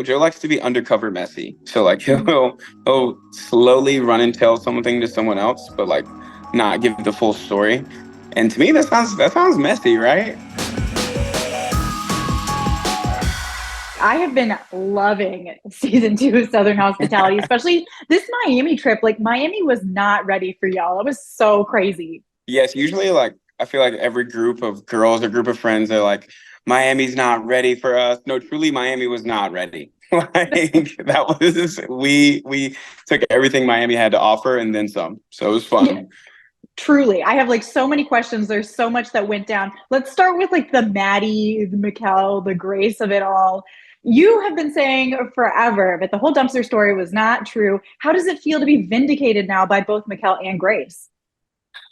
Joe likes to be undercover messy. So like he'll slowly run and tell something to someone else, but like not give the full story. And to me, that sounds messy, right? I have been loving season two of Southern Hospitality, especially this Miami trip. Like Miami was not ready for y'all. It was so crazy. Yes, usually like I feel like every group of girls or group of friends are like, Miami's not ready for us. No, truly, Miami was not ready. Like that was we took everything Miami had to offer and then some. So it was Yeah, fun. truly. I have like so many questions. There's so much that went down. Let's start with like the Maddie, the Mikkel, the Grace of it all. You have been saying forever that the whole dumpster story was not true. How does it feel to be vindicated now by both Mikkel and Grace?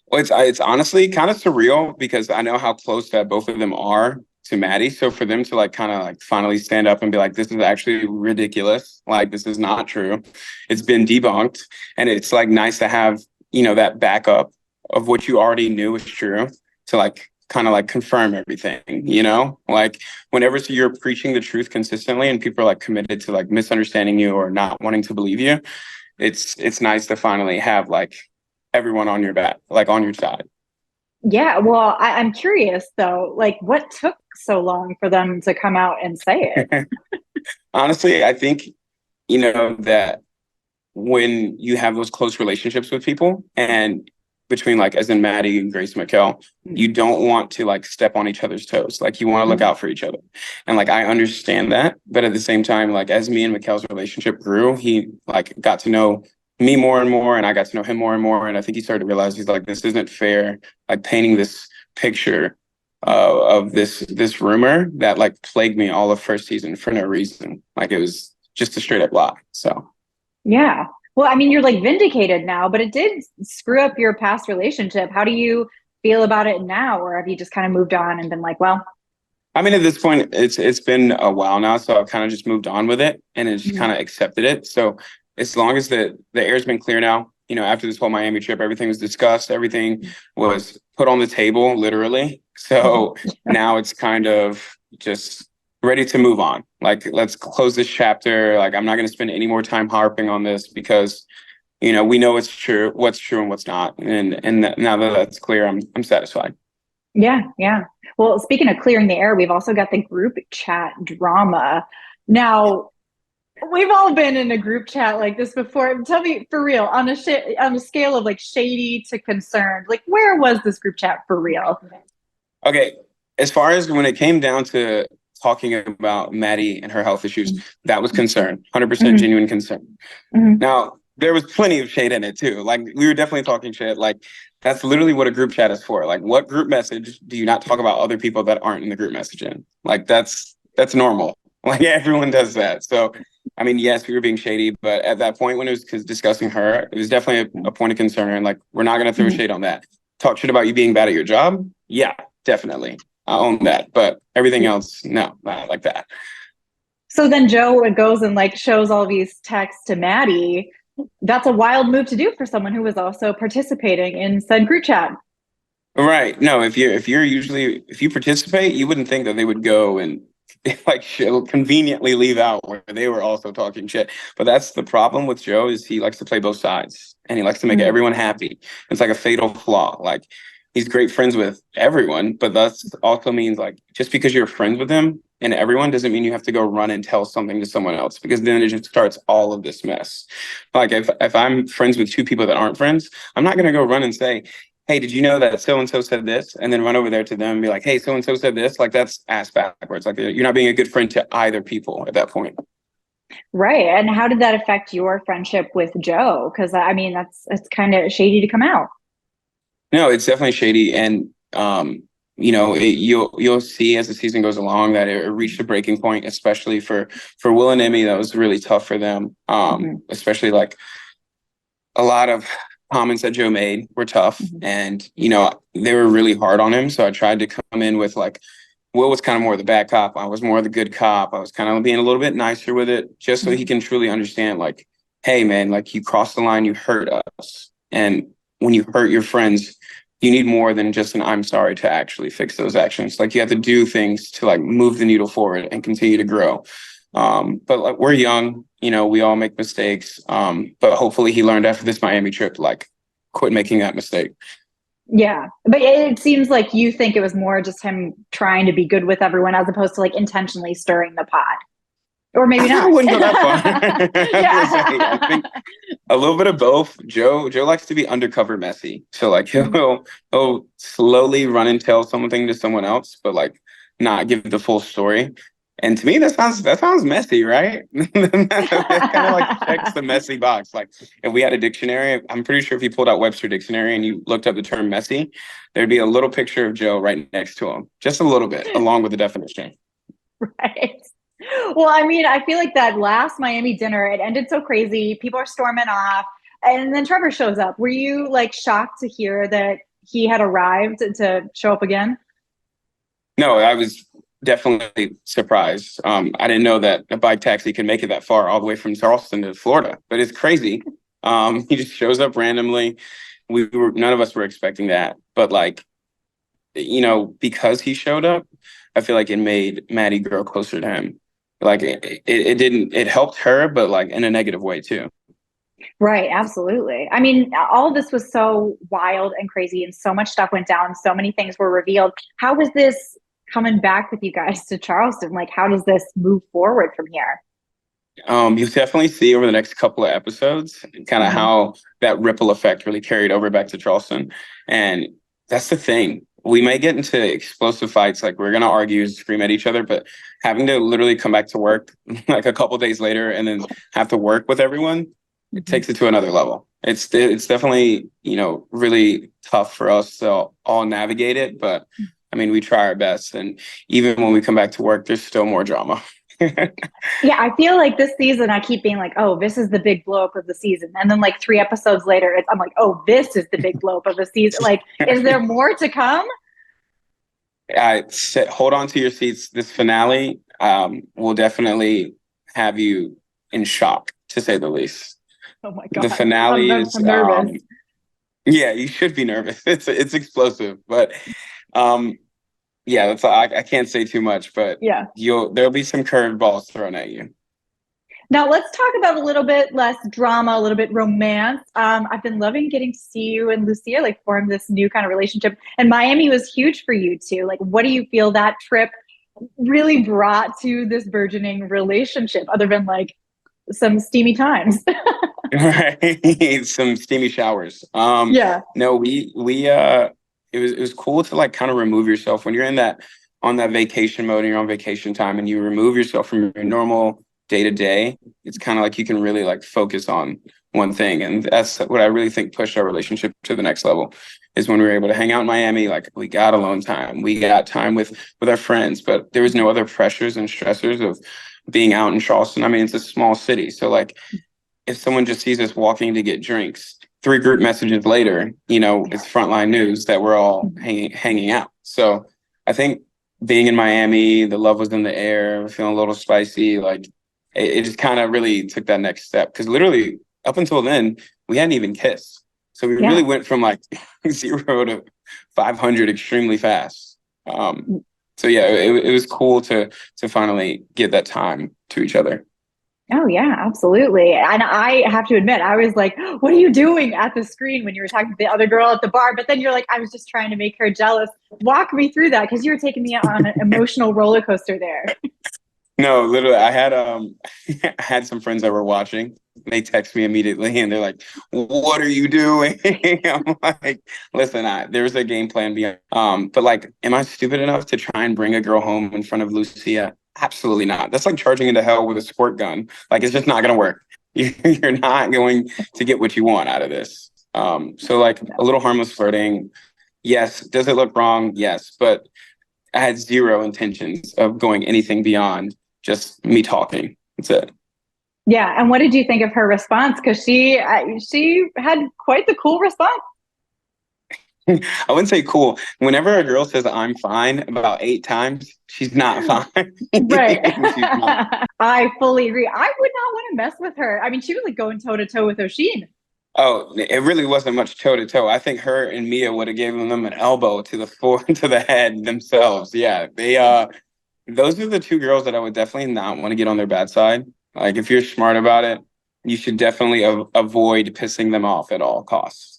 Well, it's honestly kind of surreal because I know how close that both of them are to Maddie. So for them to like kind of like finally stand up and be like, this is actually ridiculous. Like this is not true. It's been debunked. And it's like nice to have, that backup of what you already knew is true to like kind of like confirm everything. Like whenever you're preaching the truth consistently and people are like committed to like misunderstanding you or not wanting to believe you, it's nice to finally have like everyone on your back, like on your side. Yeah, well, I'm curious though, like what took so long for them to come out and say it? Honestly, I think, that when you have those close relationships with people and between like as in Maddie and Grace McKell, you don't want to like step on each other's toes. Like you want to look Mhm. out for each other. And like I understand that. But at the same time, like as me and Mikkel's relationship grew, he like got to know me more and more and I got to know him more and more. And I think he started to realize he's like, this isn't fair, like painting this picture of this rumor that like plagued me all of first season for no reason. Like it was just a straight up lie. So Yeah. Well, I mean, you're like vindicated now, but it did screw up your past relationship. How do you feel about it now? Or have you just kind of moved on and been like, well, I mean, at this point, it's been a while now, so I've kind of just moved on with it and it's mhm, kind of accepted it. So as long as the air's been clear now, after this whole Miami trip, everything was discussed, everything was put on the table, literally. mhm. So now it's kind of just ready to move on. Like, let's close this chapter. Like, I'm not going to spend any more time harping on this because we know it's true, what's true and what's not. And now that that's clear, I'm satisfied. Yeah, yeah. Well, speaking of clearing the air, we've also got the group chat drama. Now, we've all been in a group chat like this before. Tell me for real, on a scale of like shady to concerned, like where was this group chat for real? Okay, as far as when it came down to talking about Maddie and her health issues, that was concern, 100% Mhm, genuine concern. mhm. Now, there was plenty of shade in it too. Like we were definitely talking shit. Like that's literally what a group chat is for. Like what group message do you not talk about other people that aren't in the group message in? Like that's normal. Like everyone does that. So I mean, yes, we were being shady, but at that point when it was discussing her, it was definitely a point of concern. Like we're not gonna throw Mhm. shade on that. Talk shit about you being bad at your job. Yeah, definitely. I own that. But everything else, no, not like that. So then Joe goes and like shows all these texts to Maddie. That's a wild move to do for someone who was also participating in said group chat. Right. No, if you participate, you wouldn't think that they would go and like conveniently leave out where they were also talking shit. But that's the problem with Joe is he likes to play both sides and he likes to make Mm, everyone happy. It's like a fatal flaw. Like he's great friends with everyone, but that's also means like just because you're friends with him and everyone doesn't mean you have to go run and tell something to someone else because then it just starts all of this mess. Like if I'm friends with two people that aren't friends, I'm not gonna go run and say, hey, did you know that so and so said this? And then run over there to them and be like, hey, so and so said this. Like that's ass backwards. Like you're not being a good friend to either people at that point. right. And how did that affect your friendship with Joe? Because I mean, that's it's kind of shady to come out. No, it's definitely shady, and you'll see as the season goes along that it reached a breaking point, especially for Will and Emmy. That was really tough for them, Mhm, especially like a lot of comments that Joe made were tough, mhm, and they were really hard on him. So I tried to come in with like Will was kind of more the bad cop. I was more the good cop. I was kind of being a little bit nicer with it, just so he mhm. can truly understand, like, hey, man, like you crossed the line, you hurt us. And when you hurt your friends, you need more than just an I'm sorry to actually fix those actions. Like you have to do things to like move the needle forward and continue to grow. But like we're young, we all make mistakes. But hopefully he learned after this Miami trip, like quit making that mistake. Yeah. But it seems like you think it was more just him trying to be good with everyone as opposed to like intentionally stirring the pot. Or maybe I not. wouldn't go that far. I was gonna say, I Yeah. think a little bit of both. Joe likes to be undercover messy. So like he'll slowly run and tell something to someone else, but like not give the full story. And to me, that sounds messy, right? That kind of like checks the messy box. Like if we had a dictionary, I'm pretty sure if you pulled out Webster Dictionary and you looked up the term messy, there'd be a little picture of Joe right next to him, just a little bit, along with the definition. Right. Well, I mean, I feel like that last Miami dinner, it ended so crazy. People are storming off. And then Trevor shows up. Were you like shocked to hear that he had arrived to show up again? No, I was definitely surprised. I didn't know that a bike taxi can make it that far all the way from Charleston to Florida, but it's crazy. He just shows up randomly. None of us were expecting that, but like, because he showed up, I feel like it made Maddie grow closer to him. Like it didn't, it helped her, but like in a negative way too. Right, absolutely. I mean, all of this was so wild and crazy, and so much stuff went down. So many things were revealed. How was this coming back with you guys to Charleston? Like, how does this move forward from here? You'll definitely see over the next couple of episodes kind of Mhm. how that ripple effect really carried over back to Charleston. And that's the thing. We may get into explosive fights, like we're gonna argue, scream at each other, but having to literally come back to work like a couple days later and then have to work with everyone, it Mhm. takes it to another level. It's definitely, really tough for us to all navigate it, but I mean, we try our best. And even when we come back to work, there's still more drama. Yeah, I feel like this season I keep being like, oh, this is the big blow up of the season. And then like 3 episodes later, I'm like, oh, this is the big blow up of the season. Like, is there more to come? Hold on to your seats. This finale will definitely have you in shock, to say the least. Oh my The God. finale is, I'm nervous. yeah, you should be nervous. It's explosive, but um, yeah, I can't say too much, but Yeah. there'll be some curveballs thrown at you. Now let's talk about a little bit less drama, a little bit romance. I've been loving getting to see you and Lucia like form this new kind of relationship. And Miami was huge for you too. Like, what do you feel that trip really brought to this burgeoning relationship, other than like some steamy times? Right, some steamy showers. Yeah. No, it was cool to like kind of remove yourself when you're in that on that vacation mode and you're on vacation time and you remove yourself from your normal day to day. It's kind of like you can really like focus on one thing, and that's what I really think pushed our relationship to the next level. Is when we were able to hang out in Miami, like we got alone time, we got time with our friends, but there was no other pressures and stressors of being out in Charleston. I mean, it's a small city, so like if someone just sees us walking to get drinks, 3 group messages later, it's frontline news that we're all hanging out. So I think being in Miami, the love was in the air, feeling a little spicy. Like it just kind of really took that next step because literally up until then we hadn't even kissed. So we really Yeah. went from like 0 to 500 extremely fast. So yeah, it was cool to finally give that time to each other. Oh yeah, absolutely. And I have to admit, I was like, "What are you doing at the screen when you were talking to the other girl at the bar?" But then you're like, "I was just trying to make her jealous." Walk me through that because you were taking me on an emotional roller coaster there. No, literally, I had I had some friends that were watching. They text me immediately, and they're like, "What are you doing?" I'm like, "Listen, there was a game plan beyond." But like, am I stupid enough to try and bring a girl home in front of Lucia? Absolutely not. That's like charging into hell with a squirt gun. Like, it's just not gonna work. You're not going to get what you want out of this. So like a little harmless flirting. Yes. Does it look wrong? Yes, but I had zero intentions of going anything beyond just me talking. That's it. Yeah, and what did you think of her response? Because she had quite the cool response. I wouldn't say cool. Whenever a girl says I'm fine about 8 times, she's not fine. Right. She's not. I fully agree. I would not want to mess with her. I mean, she was like going toe to toe with Oshin. Oh, it really wasn't much toe to toe. I think her and Mia would have given them an elbow to the floor to the head themselves. Yeah, those are the two girls that I would definitely not want to get on their bad side. Like if you're smart about it, you should definitely avoid pissing them off at all costs.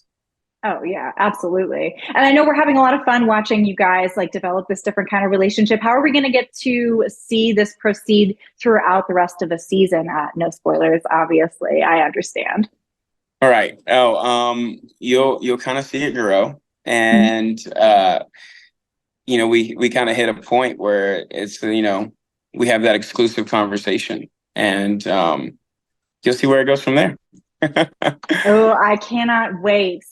Oh yeah, absolutely. And I know we're having a lot of fun watching you guys like develop this different kind of relationship. How are we going to get to see this proceed throughout the rest of the season? No spoilers, obviously. I understand. All right. Oh, you'll kind of see it grow, Mhm. and we kind of hit a point where it's we have that exclusive conversation, and you'll see where it goes from there. Oh, I cannot wait.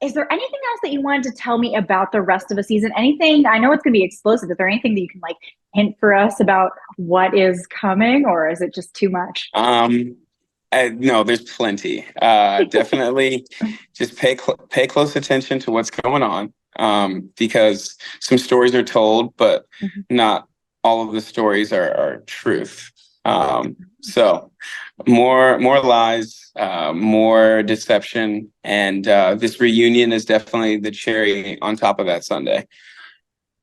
Is there anything else that you wanted to tell me about the rest of the season? Anything? I know it's going to be explosive. Is there anything that you can like hint for us about what is coming, or is it just too much? No, there's plenty. Definitely, just pay close attention to what's going on, because some stories are told, but Mhm. not all of the stories are truth. So more lies, more deception, and this reunion is definitely the cherry on top of that Sunday.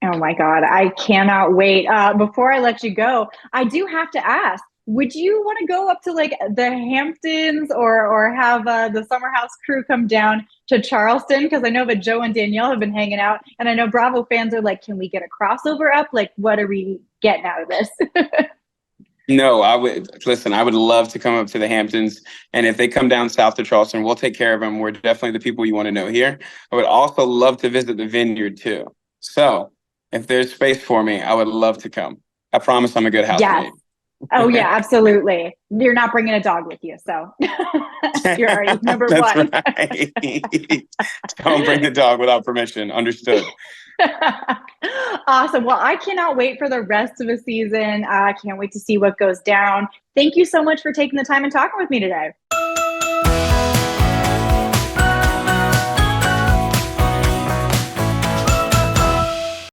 Oh my God, I cannot wait. Before I let you go, I do have to ask, would you want to go up to like the Hamptons or have the Summer House crew come down to Charleston? Because I know that Joe and Danielle have been hanging out, and I know Bravo fans are like, can we get a crossover up? Like, what are we getting out of this? No, I would listen. I would love to come up to the Hamptons, and if they come down south to Charleston, we'll take care of them. We're definitely the people you want to know here. I would also love to visit the vineyard too. So, if there's space for me, I would love to come. I promise I'm a good Yes. housemaid. Oh yeah, absolutely. You're not bringing a dog with you, so you're already number That's one. right. Don't bring the dog without permission. Understood. Awesome. Well, I cannot wait for the rest of the season. I can't wait to see what goes down. Thank you so much for taking the time and talking with me today.